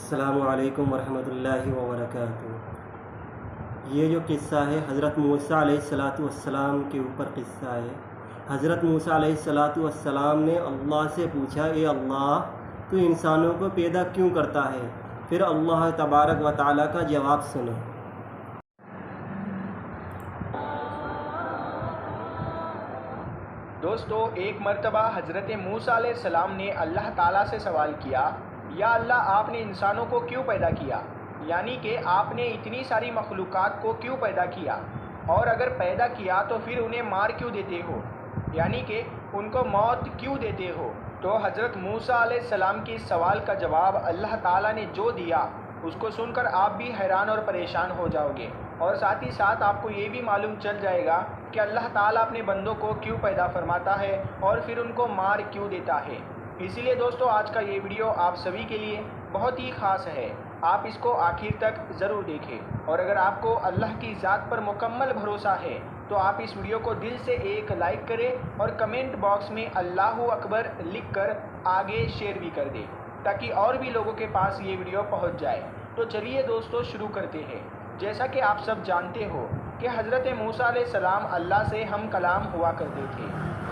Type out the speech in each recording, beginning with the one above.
السلام علیکم ورحمۃ اللہ وبرکاتہ۔ یہ جو قصہ ہے حضرت موسیٰ علیہ السلام کے اوپر قصہ ہے۔ حضرت موسیٰ علیہ السلام نے اللہ سے پوچھا، اے اللہ تو انسانوں کو پیدا کیوں کرتا ہے؟ پھر اللہ تبارک و تعالیٰ کا جواب سنیں۔ دوستو، ایک مرتبہ حضرت موسیٰ علیہ السلام نے اللہ تعالیٰ سے سوال کیا، یا اللہ آپ نے انسانوں کو کیوں پیدا کیا؟ یعنی کہ آپ نے اتنی ساری مخلوقات کو کیوں پیدا کیا؟ اور اگر پیدا کیا تو پھر انہیں مار کیوں دیتے ہو؟ یعنی کہ ان کو موت کیوں دیتے ہو؟ تو حضرت موسیٰ علیہ السلام کے اس سوال کا جواب اللہ تعالیٰ نے جو دیا اس کو سن کر آپ بھی حیران اور پریشان ہو جاؤ گے، اور ساتھ ہی ساتھ آپ کو یہ بھی معلوم چل جائے گا کہ اللہ تعالیٰ اپنے بندوں کو کیوں پیدا فرماتا ہے اور پھر ان کو مار کیوں دیتا ہے۔ اسی لیے دوستو، آج کا یہ ویڈیو آپ سبھی کے لیے بہت ہی خاص ہے، آپ اس کو آخر تک ضرور دیکھیں، اور اگر آپ کو اللہ کی ذات پر مکمل بھروسہ ہے تو آپ اس ویڈیو کو دل سے ایک لائک کریں اور کمنٹ باکس میں اللہ اکبر لکھ کر آگے شیئر بھی کر دیں تاکہ اور بھی لوگوں کے پاس یہ ویڈیو پہنچ جائے۔ تو چلیے دوستو شروع کرتے ہیں۔ جیسا کہ آپ سب جانتے ہو کہ حضرت موسیٰ علیہ السلام اللہ سے ہم کلام ہوا کرتے تھے،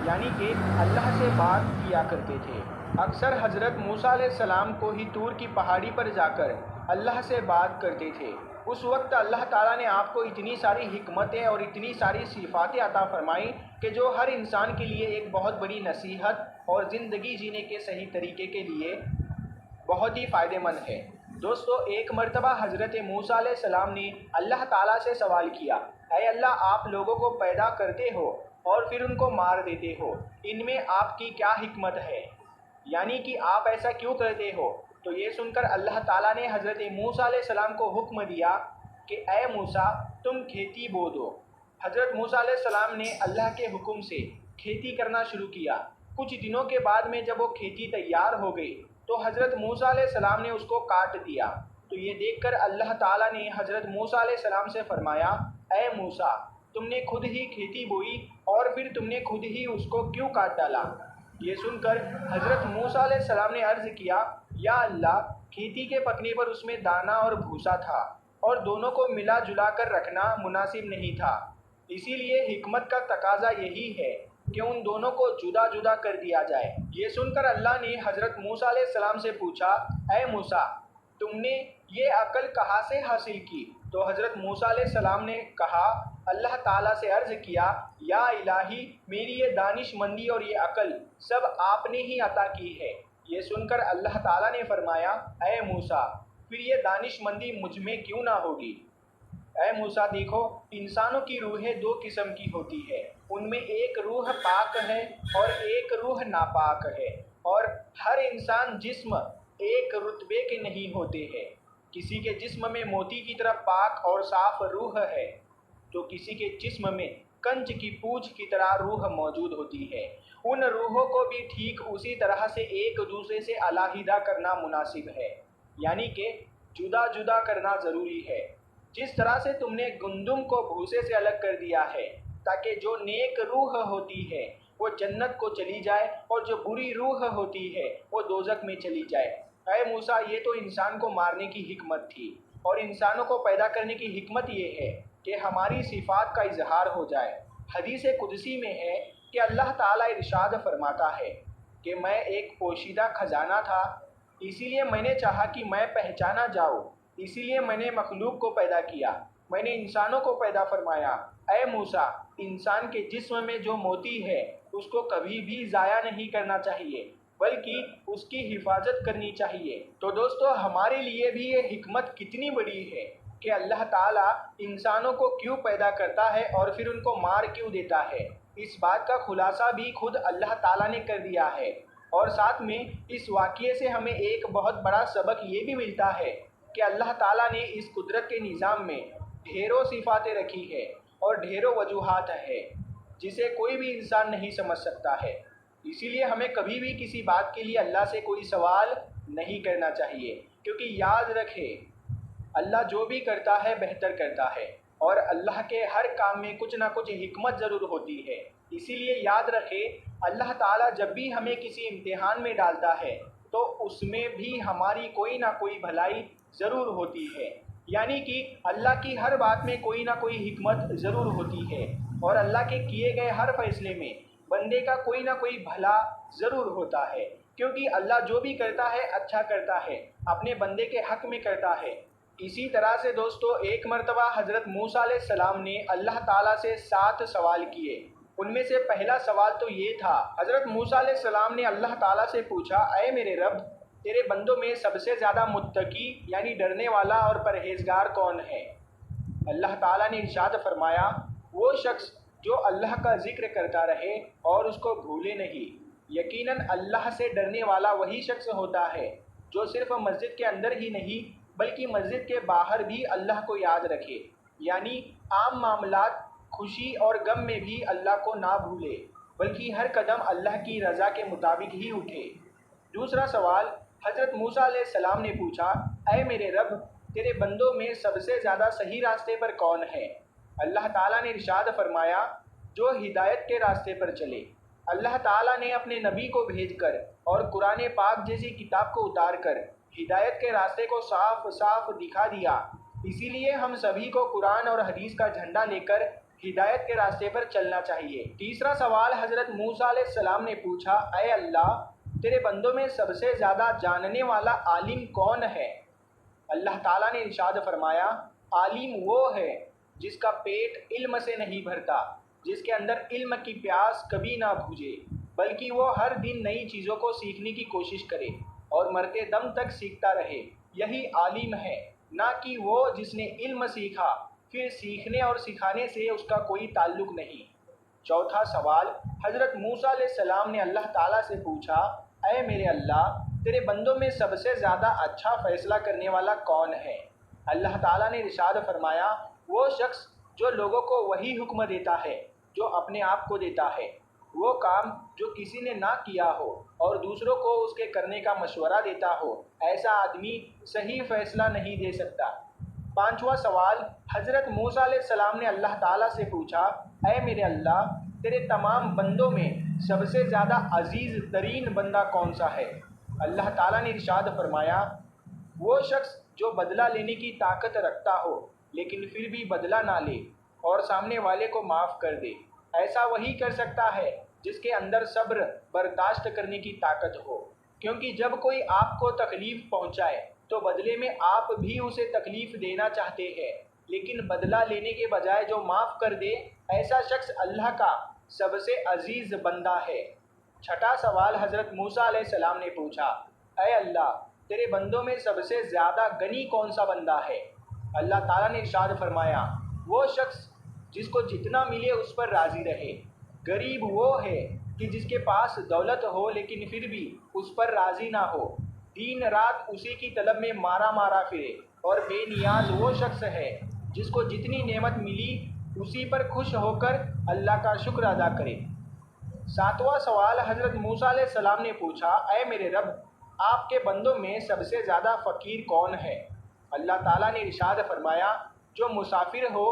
یعنی کہ اللہ سے بات کیا کرتے تھے۔ اکثر حضرت موسیٰ علیہ السلام کو ہی طور کی پہاڑی پر جا کر اللہ سے بات کرتے تھے۔ اس وقت اللہ تعالیٰ نے آپ کو اتنی ساری حکمتیں اور اتنی ساری صفاتیں عطا فرمائیں کہ جو ہر انسان کے لیے ایک بہت بڑی نصیحت اور زندگی جینے کے صحیح طریقے کے لیے بہت ہی فائدہ مند ہے۔ دوستو، ایک مرتبہ حضرت موسیٰ علیہ السلام نے اللہ تعالیٰ سے سوال کیا، اے اللہ آپ لوگوں کو پیدا کرتے ہو اور پھر ان کو مار دیتے ہو، ان میں آپ کی کیا حکمت ہے؟ یعنی کہ آپ ایسا کیوں کرتے ہو؟ تو یہ سن کر اللہ تعالیٰ نے حضرت موسیٰ علیہ السلام کو حکم دیا کہ اے موسیٰ تم کھیتی بو دو۔ حضرت موسیٰ علیہ السلام نے اللہ کے حکم سے کھیتی کرنا شروع کیا۔ کچھ دنوں کے بعد میں جب وہ کھیتی تیار ہو گئی تو حضرت موسیٰ علیہ السلام نے اس کو کاٹ دیا۔ تو یہ دیکھ کر اللہ تعالیٰ نے حضرت موسیٰ علیہ السلام سے فرمایا، اے موسیٰ تم نے خود ہی کھیتی بوئی اور پھر تم نے خود ہی اس کو کیوں کاٹ ڈالا؟ یہ سن کر حضرت موسیٰ علیہ السلام نے عرض کیا، یا اللہ کھیتی کے پکنے پر اس میں دانہ اور بھوسا تھا اور دونوں کو ملا جلا کر رکھنا مناسب نہیں تھا، اسی لیے حکمت کا تقاضا یہی ہے کہ ان دونوں کو جدا جدا کر دیا جائے۔ یہ سن کر اللہ نے حضرت موسیٰ علیہ السلام سے پوچھا، اے موسیٰ تم نے یہ عقل کہاں سے حاصل کی؟ تو حضرت موسیٰ علیہ السلام نے کہا، اللہ تعالیٰ سے عرض کیا، یا الہی میری یہ دانش مندی اور یہ عقل سب آپ نے ہی عطا کی ہے۔ یہ سن کر اللہ تعالیٰ نے فرمایا، اے موسیٰ پھر یہ دانش مندی مجھ میں کیوں نہ ہوگی؟ اے موسیٰ دیکھو، انسانوں کی روحیں دو قسم کی ہوتی ہے، ان میں ایک روح پاک ہے اور ایک روح ناپاک ہے، اور ہر انسان جسم ایک رتبے کے نہیں ہوتے ہیں۔ کسی کے جسم میں موتی کی طرح پاک اور صاف روح ہے تو کسی کے جسم میں کنچ کی پوچھ کی طرح روح موجود ہوتی ہے۔ ان روحوں کو بھی ٹھیک اسی طرح سے ایک دوسرے سے علیحدہ کرنا مناسب ہے، یعنی کہ جدا جدا کرنا ضروری ہے۔ جس طرح سے تم نے گندم کو بھوسے سے الگ کر دیا ہے تاکہ جو نیک روح ہوتی ہے وہ جنت کو چلی جائے اور جو بری روح ہوتی ہے وہ دوزخ میں چلی جائے۔ اے موسیٰ یہ تو انسان کو مارنے کی حکمت تھی، اور انسانوں کو پیدا کرنے کی حکمت یہ ہے کہ ہماری صفات کا اظہار ہو جائے۔ حدیث قدسی میں ہے کہ اللہ تعالیٰ ارشاد فرماتا ہے کہ میں ایک پوشیدہ خزانہ تھا، اسی لیے میں نے چاہا کہ میں پہچانا جاؤں، اسی لیے میں نے مخلوق کو پیدا کیا، میں نے انسانوں کو پیدا فرمایا۔ اے موسیٰ انسان کے جسم میں جو موتی ہے اس کو کبھی بھی ضائع نہیں کرنا چاہیے بلکہ اس کی حفاظت کرنی چاہیے۔ تو دوستو ہمارے لیے بھی یہ حکمت کتنی بڑی ہے کہ اللہ تعالیٰ انسانوں کو کیوں پیدا کرتا ہے اور پھر ان کو مار کیوں دیتا ہے۔ اس بات کا خلاصہ بھی خود اللہ تعالیٰ نے کر دیا ہے، اور ساتھ میں اس واقعے سے ہمیں ایک بہت بڑا سبق یہ بھی ملتا ہے کہ اللہ تعالیٰ نے اس قدرت کے نظام میں ڈھیروں صفاتیں رکھی ہے اور ڈھیروں وجوہات ہے جسے کوئی بھی انسان نہیں سمجھ سکتا ہے۔ اسی لیے ہمیں کبھی بھی کسی بات کے لیے اللہ سے کوئی سوال نہیں کرنا چاہیے، کیونکہ یاد رکھے اللہ جو بھی کرتا ہے بہتر کرتا ہے، اور اللہ کے ہر کام میں کچھ نہ کچھ حکمت ضرور ہوتی ہے۔ اسی لیے یاد رکھے اللہ تعالیٰ جب بھی ہمیں کسی امتحان میں ڈالتا ہے تو اس میں بھی ہماری کوئی نہ کوئی بھلائی ضرور ہوتی ہے، یعنی کہ اللہ کی ہر بات میں کوئی نہ کوئی حکمت ضرور ہوتی ہے، اور اللہ کے کیے گئے ہر فیصلے میں بندے کا کوئی نہ کوئی بھلا ضرور ہوتا ہے، کیونکہ اللہ جو بھی کرتا ہے اچھا کرتا ہے، اپنے بندے کے حق میں کرتا ہے۔ اسی طرح سے دوستو، ایک مرتبہ حضرت موسیٰ علیہ السلام نے اللہ تعالیٰ سے 7 سوال کیے۔ ان میں سے پہلا سوال تو یہ تھا، حضرت موسیٰ علیہ السلام نے اللہ تعالیٰ سے پوچھا، اے میرے رب، تیرے بندوں میں سب سے زیادہ متقی یعنی ڈرنے والا اور پرہیزگار کون ہے؟ اللہ تعالیٰ نے ارشاد فرمایا، وہ شخص جو اللہ کا ذکر کرتا رہے اور اس کو بھولے نہیں۔ یقیناً اللہ سے ڈرنے والا وہی شخص ہوتا ہے جو صرف مسجد کے اندر ہی نہیں بلکہ مسجد کے باہر بھی اللہ کو یاد رکھے، یعنی عام معاملات، خوشی اور غم میں بھی اللہ کو نہ بھولے بلکہ ہر قدم اللہ کی رضا کے مطابق ہی اٹھے۔ دوسرا سوال حضرت موسیٰ علیہ السلام نے پوچھا، اے میرے رب، تیرے بندوں میں سب سے زیادہ صحیح راستے پر کون ہے؟ اللہ تعالیٰ نے ارشاد فرمایا، جو ہدایت کے راستے پر چلے۔ اللہ تعالیٰ نے اپنے نبی کو بھیج کر اور قرآن پاک جیسی کتاب کو اتار کر ہدایت کے راستے کو صاف صاف دکھا دیا، اسی لیے ہم سبھی کو قرآن اور حدیث کا جھنڈا لے کر ہدایت کے راستے پر چلنا چاہیے۔ تیسرا سوال حضرت موسیٰ علیہ السلام نے پوچھا، اے اللہ، تیرے بندوں میں سب سے زیادہ جاننے والا عالم کون ہے؟ اللہ تعالیٰ نے ارشاد فرمایا، عالم وہ ہے جس کا پیٹ علم سے نہیں بھرتا، جس کے اندر علم کی پیاس کبھی نہ بجھے، بلکہ وہ ہر دن نئی چیزوں کو سیکھنے کی کوشش کرے اور مرتے دم تک سیکھتا رہے، یہی عالم ہے، نہ کہ وہ جس نے علم سیکھا پھر سیکھنے اور سکھانے سے اس کا کوئی تعلق نہیں۔ چوتھا سوال حضرت موسیٰ علیہ السلام نے اللہ تعالیٰ سے پوچھا، اے میرے اللہ، تیرے بندوں میں سب سے زیادہ اچھا فیصلہ کرنے والا کون ہے؟ اللہ تعالیٰ نے ارشاد فرمایا، وہ شخص جو لوگوں کو وہی حکم دیتا ہے جو اپنے آپ کو دیتا ہے، وہ کام جو کسی نے نہ کیا ہو اور دوسروں کو اس کے کرنے کا مشورہ دیتا ہو، ایسا آدمی صحیح فیصلہ نہیں دے سکتا۔ پانچواں سوال حضرت موسیٰ علیہ السلام نے اللہ تعالیٰ سے پوچھا، اے میرے اللہ، تیرے تمام بندوں میں سب سے زیادہ عزیز ترین بندہ کون سا ہے؟ اللہ تعالیٰ نے ارشاد فرمایا، وہ شخص جو بدلہ لینے کی طاقت رکھتا ہو لیکن پھر بھی بدلہ نہ لے اور سامنے والے کو معاف کر دے، ایسا وہی کر سکتا ہے جس کے اندر صبر برداشت کرنے کی طاقت ہو، کیونکہ جب کوئی آپ کو تکلیف پہنچائے تو بدلے میں آپ بھی اسے تکلیف دینا چاہتے ہیں، لیکن بدلہ لینے کے بجائے جو معاف کر دے، ایسا شخص اللہ کا سب سے عزیز بندہ ہے۔ چھٹا سوال حضرت موسیٰ علیہ السلام نے پوچھا، اے اللہ، تیرے بندوں میں سب سے زیادہ غنی کون سا بندہ ہے؟ اللہ تعالیٰ نے ارشاد فرمایا، وہ شخص جس کو جتنا ملے اس پر راضی رہے۔ غریب وہ ہے کہ جس کے پاس دولت ہو لیکن پھر بھی اس پر راضی نہ ہو، دن رات اسی کی طلب میں مارا پھرے، اور بے نیاز وہ شخص ہے جس کو جتنی نعمت ملی اسی پر خوش ہو کر اللہ کا شکر ادا کرے۔ ساتواں سوال حضرت موسیٰ علیہ السلام نے پوچھا، اے میرے رب، آپ کے بندوں میں سب سے زیادہ فقیر کون ہے؟ اللہ تعالیٰ نے ارشاد فرمایا، جو مسافر ہو،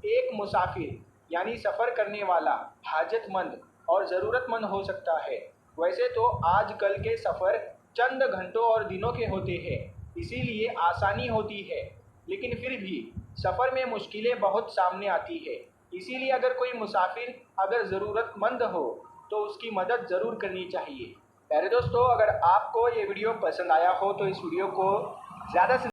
ایک مسافر یعنی سفر کرنے والا حاجت مند اور ضرورت مند ہو سکتا ہے۔ ویسے تو آج کل کے سفر چند گھنٹوں اور دنوں کے ہوتے ہیں، اسی لیے آسانی ہوتی ہے، لیکن پھر بھی سفر میں مشکلیں بہت سامنے آتی ہے، اسی لیے اگر کوئی مسافر اگر ضرورت مند ہو تو اس کی مدد ضرور کرنی چاہیے۔ پیارے دوستو، اگر آپ کو یہ ویڈیو پسند آیا ہو تو اس ویڈیو کو زیادہ سے